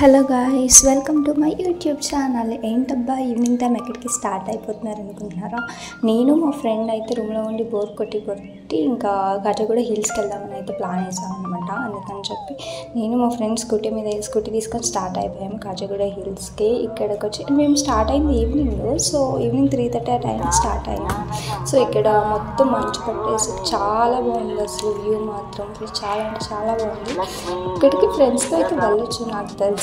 Hello guys, welcome to my YouTube channel. ఏంటబ్బా evening time ఎక్కడికి start అయిపోతున్నారు అనుకుంటున్నారా? నేను మా ఫ్రెండ్ అయితే రూమ్లో ఉండి బోర్ కొట్టి ఇంకా కాజగూడ హిల్స్కి వెళ్దామని అయితే ప్లాన్ వేసాం అనమాట. అందుకని చెప్పి నేను మా ఫ్రెండ్ స్కూటీ తీసుకొని స్టార్ట్ అయిపోయాము కాజగూడ హిల్స్కి. ఇక్కడికి వచ్చి మేము స్టార్ట్ అయింది ఈవినింగ్, సో ఈవినింగ్ 3:30 ఆ టైంకి స్టార్ట్ అయ్యాము. సో ఇక్కడ మొత్తం మంచు పట్టేసి చాలా బాగుంది, అసలు వ్యూ మాత్రం చాలా అంటే చాలా బాగుంది. ఇక్కడికి ఫ్రెండ్స్తో అయితే వెళ్ళొచ్చు. నాకు తెలిసి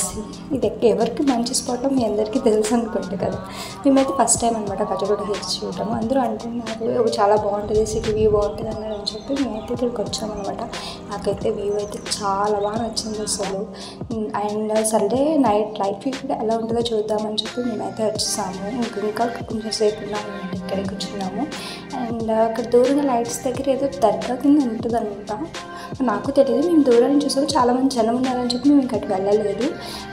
ఇది ఎవరికి మంచి స్పాట్ మీ అందరికీ తెలుసు అనుకుంటే కదా. మేమైతే ఫస్ట్ టైం అనమాట కాజగూడ హిల్స్ చూడటము. అందరూ అంటున్నారు చాలా బాగుంటుంది, సిటీ వ్యూ బాగుంటుంది అన్నారు అని చెప్పి మేమైతే ఇక్కడికి వచ్చామన్నమాట. నాకైతే వ్యూ అయితే చాలా బాగా నచ్చింది అసలు. And Sunday night light view కూడా ఎలా ఉంటుందో చూద్దామని చెప్పి మేమైతే వచ్చేసాము. ఇంకా కొంచెం సేపు ఉన్నాము, ఇక్కడికి వచ్చినాము. అండ్ అక్కడ దూరంగా లైట్స్ దగ్గర ఏదో దర్గా కింద ఉంటుంది అనమాట. నాకు తెలియదు, మేము దూరం నుంచి చూసాము, చాలామంది జనం ఉన్నారని చెప్పి మేము ఇక్కడికి వెళ్ళలేదు.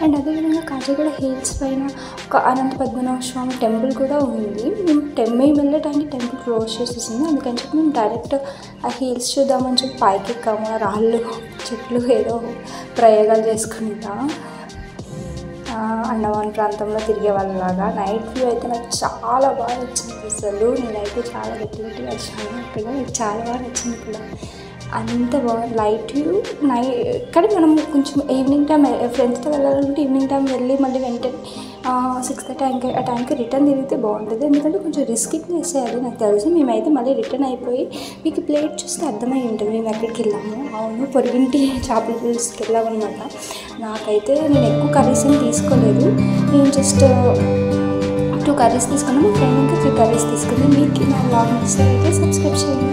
అండ్ అదేవిధంగా కాజగూడ హిల్స్ పైన ఒక అనంత పద్మనాభ స్వామి టెంపుల్ కూడా ఉంది. మేము వెళ్ళటానికి టెంపుల్ క్లోజ్ చేసేసింది, అందుకని చెప్పి మేము డైరెక్ట్ ఆ హిల్స్ చూద్దామని చెప్పి పైకి ఎక్కాము. రాళ్ళు చెట్లు ఏదో ప్రయోగాలు చేసుకుంటా అండమాన్ ప్రాంతంలో తిరిగే వాళ్ళలాగా. నైట్ వ్యూ అయితే నాకు చాలా బాగా నచ్చింది అసలు. నేనైతే చాలా గట్టిగా వచ్చాను అక్కడ, నాకు చాలా బాగా నచ్చింది కూడా. అంత బాగుంది లైట్ వ్యూ. ఇక్కడ మనం కొంచెం ఈవినింగ్ టైం ఫ్రెండ్స్తో వెళ్ళాలంటే ఈవినింగ్ టైం వెళ్ళి మళ్ళీ వెంటనే 6:30 ఆ టైంకి రిటర్న్ తిరిగితే బాగుంటుంది. ఎందుకంటే కొంచెం రిస్క్ వేసేయాలి నాకు తెలిసి. మేమైతే మళ్ళీ రిటర్న్ అయిపోయి మీకు ప్లేట్ చూస్తే అర్థమై ఉంటుంది మేము ఎక్కడికి వెళ్ళాము. అవును, పొరుగింటి చేపల పులుసుకి వెళ్ళామన్నమాట. నాకైతే నేను ఎక్కువ కర్రీస్ ఏం తీసుకోలేదు, నేను జస్ట్ 2 కర్రీస్ తీసుకున్నాను. మా ఫ్రెండ్ ఇంకా 3 కర్రీస్ తీసుకుంది. మీకు నా బ్లాగ్ నచ్చితే అయితే సబ్స్క్రైబ్ చేయండి.